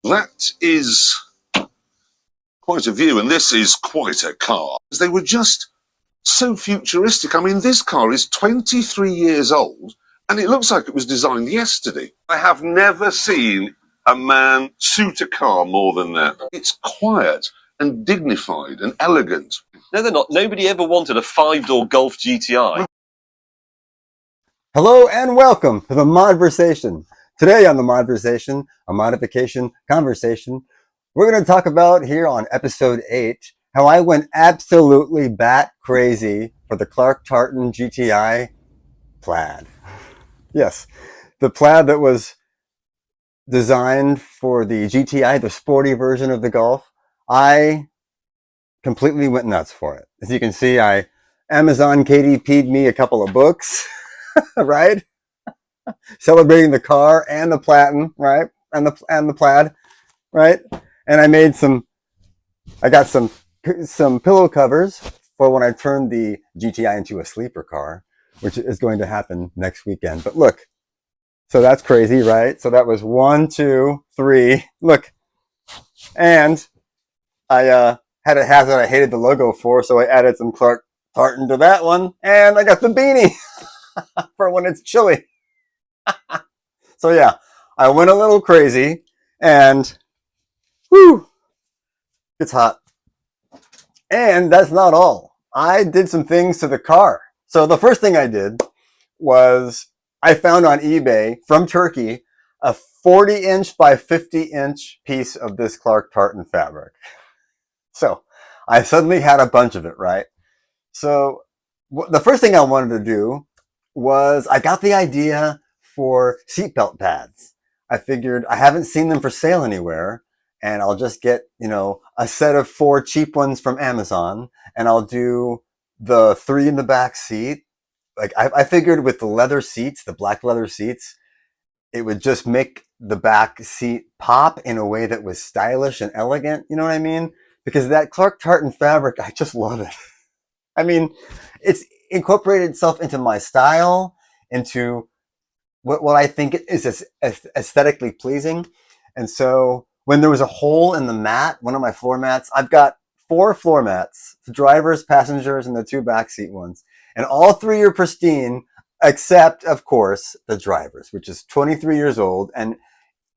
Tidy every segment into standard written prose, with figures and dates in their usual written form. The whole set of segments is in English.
That is quite a view, and this is quite a car. They were just so futuristic. I mean, this car is 23 years old, and it looks like it was designed yesterday. I have never seen a man suit a car more than that. It's quiet and dignified and elegant. No, they're not. Nobody ever wanted a 5-door Golf GTI. Hello and welcome to the Modversation. Today on the Modversation, a modification conversation, we're going to talk about here on episode 8 how I went absolutely bat crazy for the Clark Tartan GTI Plaid. Yes, the Plaid that was designed for the GTI, the sporty version of the Golf. I completely went nuts for it. As you can see, I Amazon KDP'd me a couple of books, right? Celebrating the car and the platen, right? And the Plaid, right? And I got some pillow covers for when I turn the GTI into a sleeper car, which is going to happen next weekend. But look, so that's crazy, right? So that was 1, 2, 3. Look, and I had a hat that I hated the logo for, so I added some Clark Tartan to that one, and I got the beanie for when it's chilly. So yeah, I went a little crazy, and whew, it's hot. And that's not all. I did some things to the car. So the first thing I did was I found on eBay from Turkey a 40-inch by 50-inch piece of this Clark Tartan fabric. So I suddenly had a bunch of it, right? So the first thing I wanted to do was I got the idea for seatbelt pads. I figured I haven't seen them for sale anywhere, and I'll just get, a set of 4 cheap ones from Amazon, and I'll do the 3 in the back seat. Like I figured with the leather seats, the black leather seats, it would just make the back seat pop in a way that was stylish and elegant. You know what I mean? Because that Clark Tartan fabric, I just love it. I mean, it's incorporated itself into my style, into what I think is aesthetically pleasing. And so when there was a hole in the mat, one of my floor mats, I've got 4 floor mats, the drivers, passengers, and the 2 backseat ones. And all 3 are pristine, except, of course, the drivers, which is 23 years old. And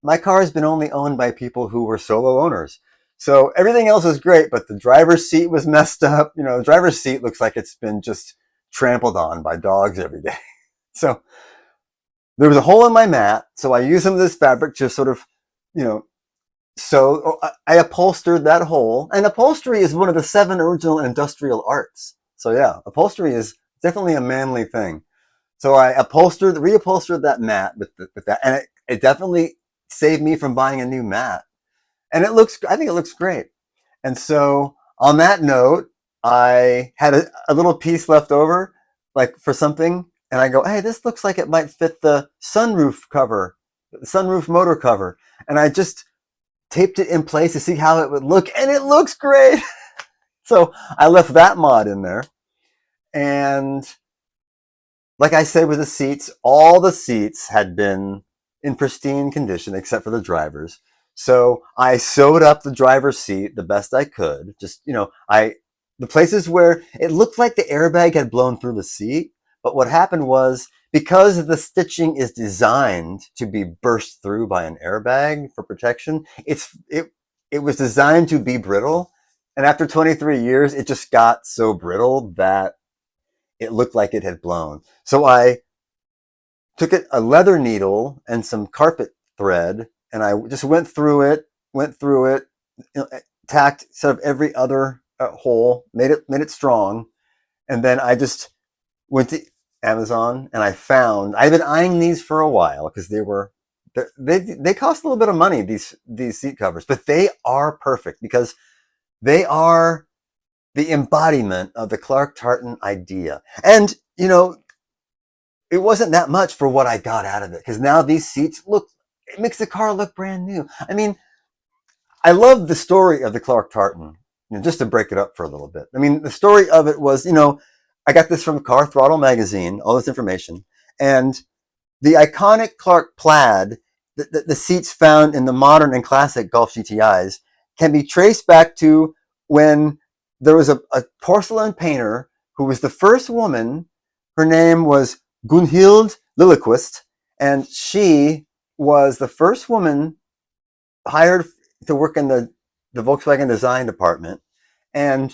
my car has been only owned by people who were solo owners. So everything else is great, but the driver's seat was messed up. The driver's seat looks like it's been just trampled on by dogs every day. So there was a hole in my mat, so I used some of this fabric to sort of, so I upholstered that hole. And upholstery is one of the 7 original industrial arts. So yeah, upholstery is definitely a manly thing. So I reupholstered that mat with that, and it definitely saved me from buying a new mat. And I think it looks great. And so on that note, I had a little piece left over, like for something. And I go, hey, this looks like it might fit the sunroof cover, the sunroof motor cover. And I just taped it in place to see how it would look. And it looks great. So I left that mod in there. And like I said with the seats, all the seats had been in pristine condition except for the drivers. So I sewed up the driver's seat the best I could. Just, the places where it looked like the airbag had blown through the seat. But what happened was, because the stitching is designed to be burst through by an airbag for protection, it was designed to be brittle. And after 23 years, it just got so brittle that it looked like it had blown. So I took a leather needle and some carpet thread, and I just went through it, tacked sort of every other hole, made it strong. And then I just went to Amazon, and I've been eyeing these for a while because they cost a little bit of money, these seat covers, but they are perfect because they are the embodiment of the Clark Tartan idea. And, it wasn't that much for what I got out of it, because now these seats it makes the car look brand new. I mean, I love the story of the Clark Tartan, just to break it up for a little bit. I mean, the story of it was, I got this from Car Throttle magazine, all this information. And the iconic Clark Plaid, the seats found in the modern and classic Golf GTIs can be traced back to when there was a porcelain painter who was the first woman. Her name was Gunhild Liljeqvist, and she was the first woman hired to work in the Volkswagen design department. And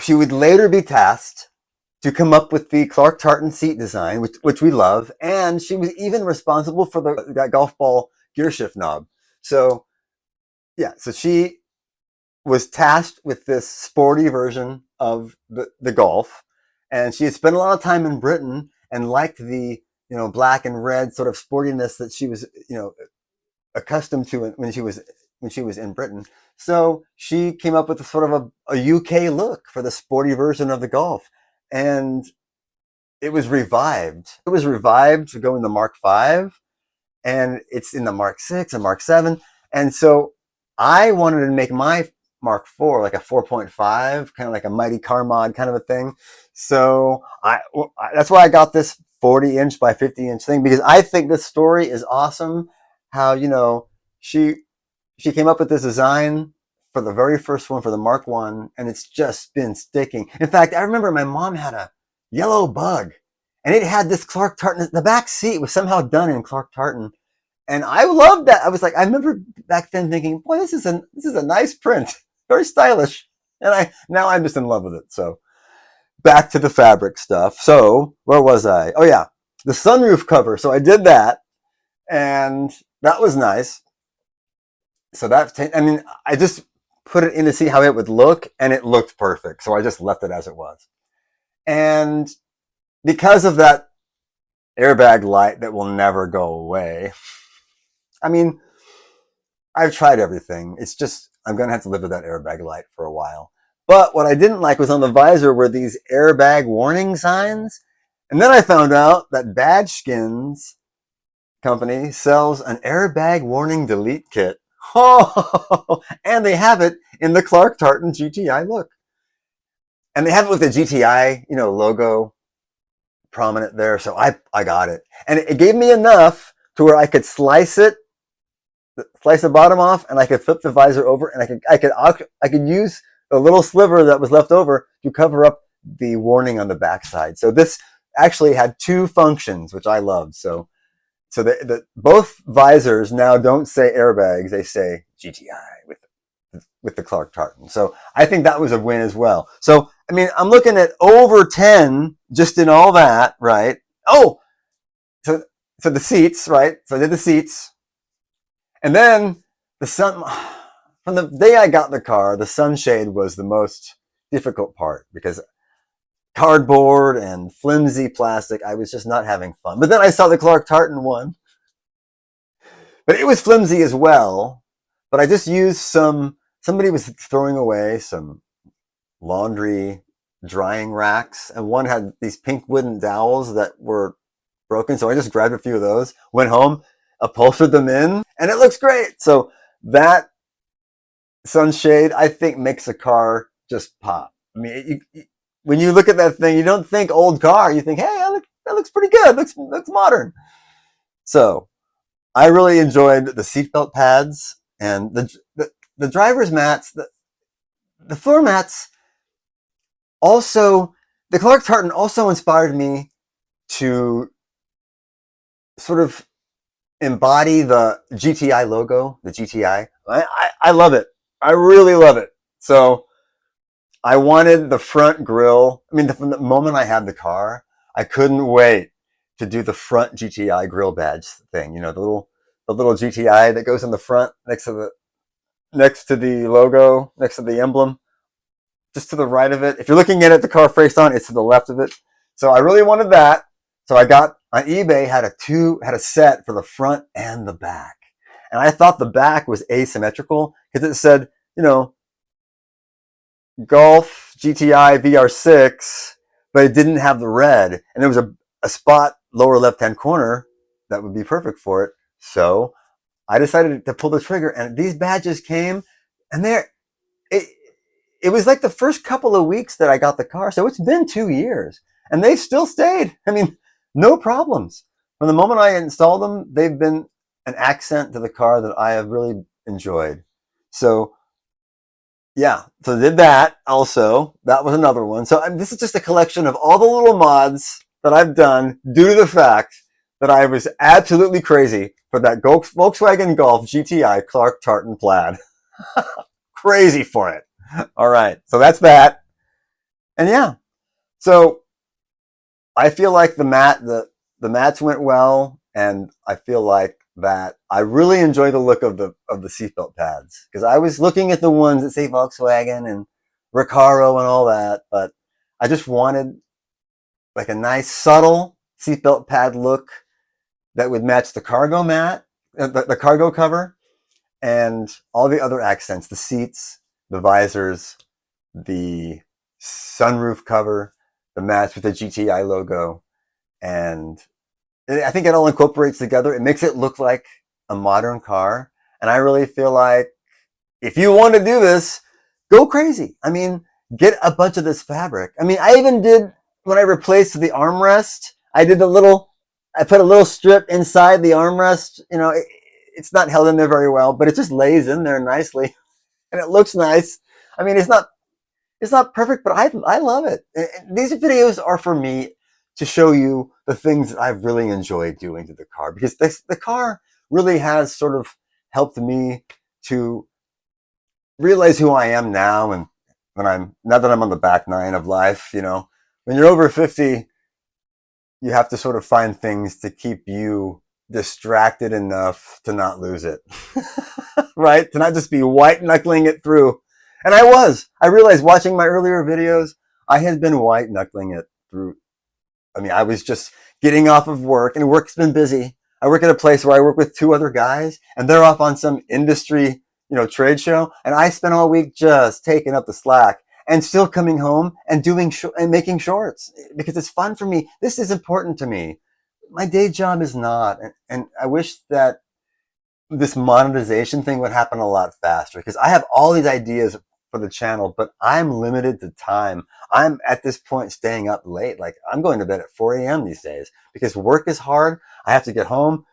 she would later be tasked to come up with the Clark Tartan seat design, which we love. And she was even responsible for that golf ball gear shift knob. So, yeah, so she was tasked with this sporty version of the Golf. And she had spent a lot of time in Britain and liked the, black and red sort of sportiness that she was, accustomed to when she was in Britain. So she came up with a sort of a UK look for the sporty version of the Golf, and it was revived. It was revived to go in the Mark V, and it's in the Mark VI and Mark VII. And so I wanted to make my Mark IV like a 4.5, kind of like a Mighty Car Mod kind of a thing. So that's why I got this 40-inch by 50-inch thing, because I think this story is awesome. How she came up with this design for the very first one, for the Mark I, and it's just been sticking. In fact, I remember my mom had a yellow Bug, and it had this Clark Tartan. The back seat was somehow done in Clark Tartan, and I loved that. I was like, I remember back then thinking, boy, this is a nice print, very stylish, and now I'm just in love with it. So back to the fabric stuff. So where was I? Oh yeah, the sunroof cover. So I did that, and that was nice. So I just put it in to see how it would look, and it looked perfect. So I just left it as it was. And because of that airbag light that will never go away, I mean, I've tried everything. It's just, I'm going to have to live with that airbag light for a while. But what I didn't like was on the visor were these airbag warning signs. And then I found out that Badge Skins company sells an airbag warning delete kit. Oh, and they have it in the Clark Tartan GTI look. And they have it with the GTI, logo prominent there. So I got it. And it gave me enough to where I could slice the bottom off, and I could flip the visor over, and I could use a little sliver that was left over to cover up the warning on the backside. So this actually had two functions, which I loved. So both visors now don't say airbags; they say GTI with the Clark Tartan. So I think that was a win as well. So I mean, I'm looking at over 10 just in all that, right? Oh, so the seats, right? So I did the seats, and then the sun. From the day I got the car, the sunshade was the most difficult part, because cardboard and flimsy plastic, I was just not having fun. But then I saw the Clark Tartan one, but it was flimsy as well. But I just used somebody was throwing away some laundry drying racks, and one had these pink wooden dowels that were broken. So I just grabbed a few of those, went home, upholstered them in, and it looks great. So that sunshade, I think, makes a car just pop. I mean, when you look at that thing, you don't think old car. You think, hey, that looks pretty good. Looks modern. So I really enjoyed the seatbelt pads and the driver's mats, the floor mats. Also, the Clark Tartan also inspired me to sort of embody the GTI logo, the GTI. I love it. I really love it. So I wanted the front grille. I mean, from the moment I had the car, I couldn't wait to do the front GTI grill badge thing. The little GTI that goes in the front next to the logo, next to the emblem, just to the right of it. If you're looking at it, the car face on, it's to the left of it. So I really wanted that. So I got on eBay, had a set for the front and the back. And I thought the back was asymmetrical because it said, Golf GTI VR6, but it didn't have the red. And there was a spot lower left-hand corner that would be perfect for it. So I decided to pull the trigger, and these badges came, and it was like the first couple of weeks that I got the car. So it's been 2 years, and they've still stayed. I mean, no problems. From the moment I installed them, they've been an accent to the car that I have really enjoyed. So yeah, so did that also. That was another one. So this is just a collection of all the little mods that I've done due to the fact that I was absolutely crazy for that Volkswagen Golf GTI Clark Tartan Plaid. Crazy for it. All right, so that's that. And yeah, so I feel like the mats went well, and I feel like that I really enjoy the look of the seatbelt pads, because I was looking at the ones that say Volkswagen and Recaro and all that, but I just wanted like a nice subtle seatbelt pad look that would match the cargo mat, the cargo cover, and all the other accents, the seats, the visors, the sunroof cover, the mats with the GTI logo, and I think it all incorporates together. It makes it look like a modern car. And I really feel like if you want to do this, go crazy. I mean, get a bunch of this fabric. I mean, I even did, when I replaced the armrest, I put a little strip inside the armrest. You know, it's not held in there very well, but it just lays in there nicely and it looks nice. I mean, it's not perfect, but I love it. These videos are for me to show you the things that I've really enjoyed doing to the car, because the car really has sort of helped me to realize who I am now. And now that I'm on the back nine of life, you know, when you're over 50, you have to sort of find things to keep you distracted enough to not lose it. Right? To not just be white knuckling it through. And I realized watching my earlier videos, I had been white knuckling it through. I mean, I was just getting off of work, and work's been busy. I work at a place where I work with two other guys, and they're off on some industry, trade show. And I spent all week just taking up the slack and still coming home and and making shorts, because it's fun for me. This is important to me. My day job is not. And I wish that this monetization thing would happen a lot faster, because I have all these ideas for the channel, but I'm limited to time. I'm at this point staying up late. Like, I'm going to bed at 4 a.m. these days because work is hard. I have to get home,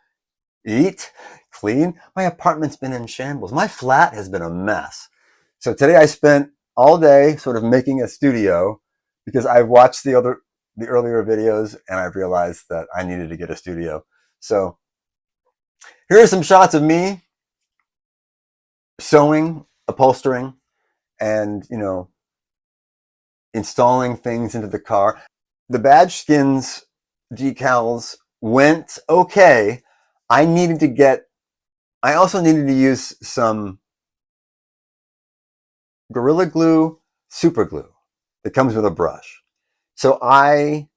eat, clean. My apartment's been in shambles. My flat has been a mess. So today I spent all day sort of making a studio, because I've watched the earlier videos and I've realized that I needed to get a studio. So here are some shots of me sewing, upholstering, and installing things into the car. The badge skins decals went okay. I also needed to use some Gorilla Glue super glue that comes with a brush. So I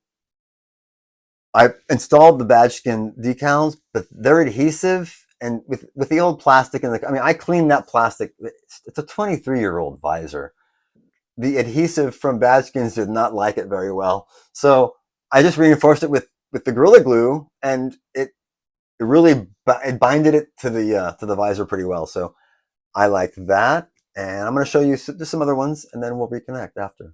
installed the badge skin decals, but they're adhesive, and with the old plastic I cleaned that plastic. It's a 23-year-old visor. The adhesive from badge skins did not like it very well. So I just reinforced it with the Gorilla Glue, and it binded it to the visor pretty well. So I liked that, and I'm going to show you just some other ones, and then we'll reconnect after.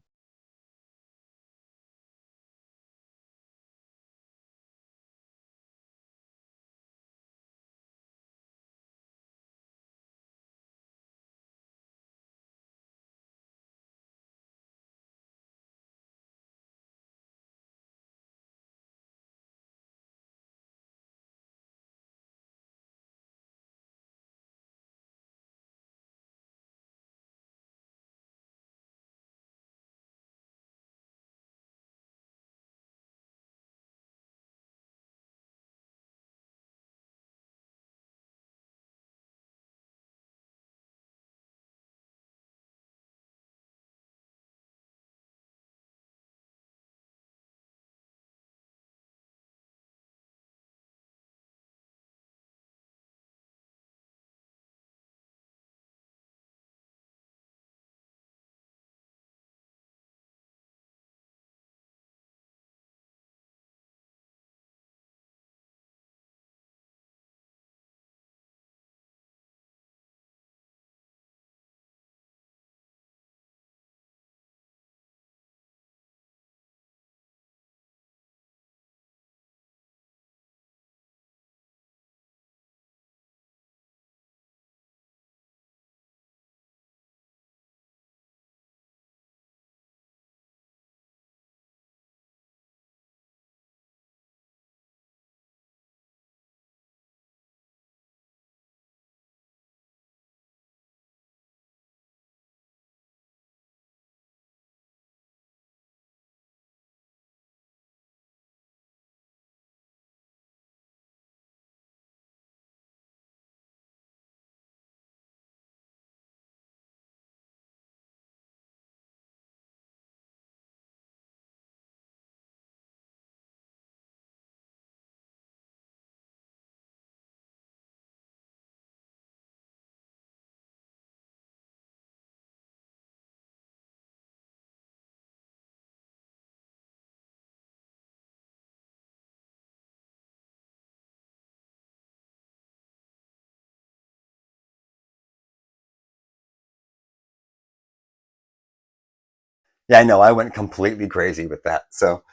Yeah, I know, I went completely crazy with that. So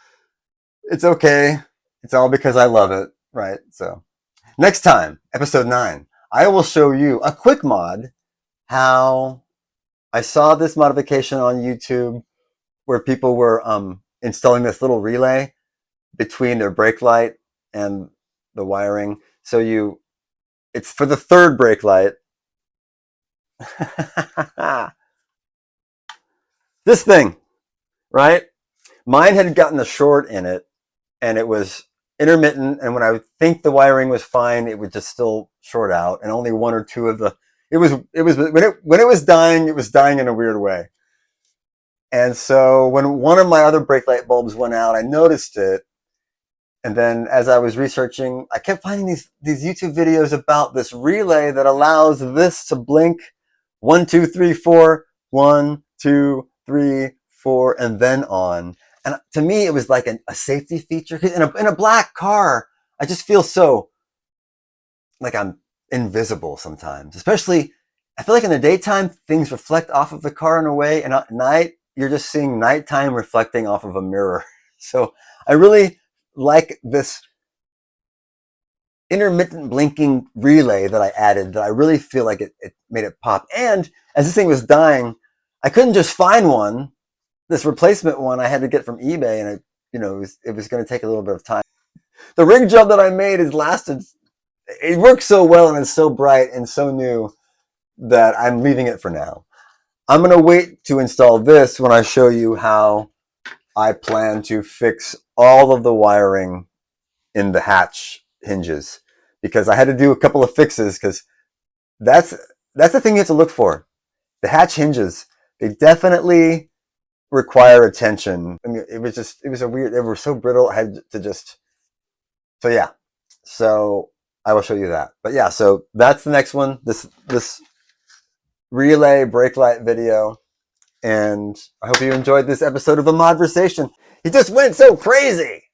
it's okay. It's all because I love it, right? So next time, episode 9, I will show you a quick mod, how I saw this modification on YouTube where people were installing this little relay between their brake light and the wiring. So it's for the third brake light. This thing, right? Mine had gotten a short in it, and it was intermittent. And when I would think the wiring was fine, it would just still short out, and only one or two of the. It was when it was dying. It was dying in a weird way. And so when one of my other brake light bulbs went out, I noticed it. And then as I was researching, I kept finding these YouTube videos about this relay that allows this to blink 1, 2, 3, 4, 1, 2, 3, 4, and then on. And to me, it was like a safety feature. In a black car, I just feel so like I'm invisible sometimes. Especially, I feel like in the daytime, things reflect off of the car in a way, and at night, you're just seeing nighttime reflecting off of a mirror. So I really like this intermittent blinking relay that I added, that I really feel like it made it pop. And as this thing was dying, I couldn't just find one. This replacement one I had to get from eBay, and it was going to take a little bit of time. The rig job that I made has lasted. It works so well and it's so bright and so new that I'm leaving it for now. I'm going to wait to install this when I show you how I plan to fix all of the wiring in the hatch hinges, because I had to do a couple of fixes, because that's the thing you have to look for. The hatch hinges, they definitely require attention. I mean, it was a weird, they were so brittle, I had to just, so yeah. So I will show you that. But yeah, so that's the next one, this relay brake light video. And I hope you enjoyed this episode of The Modversation. He just went so crazy.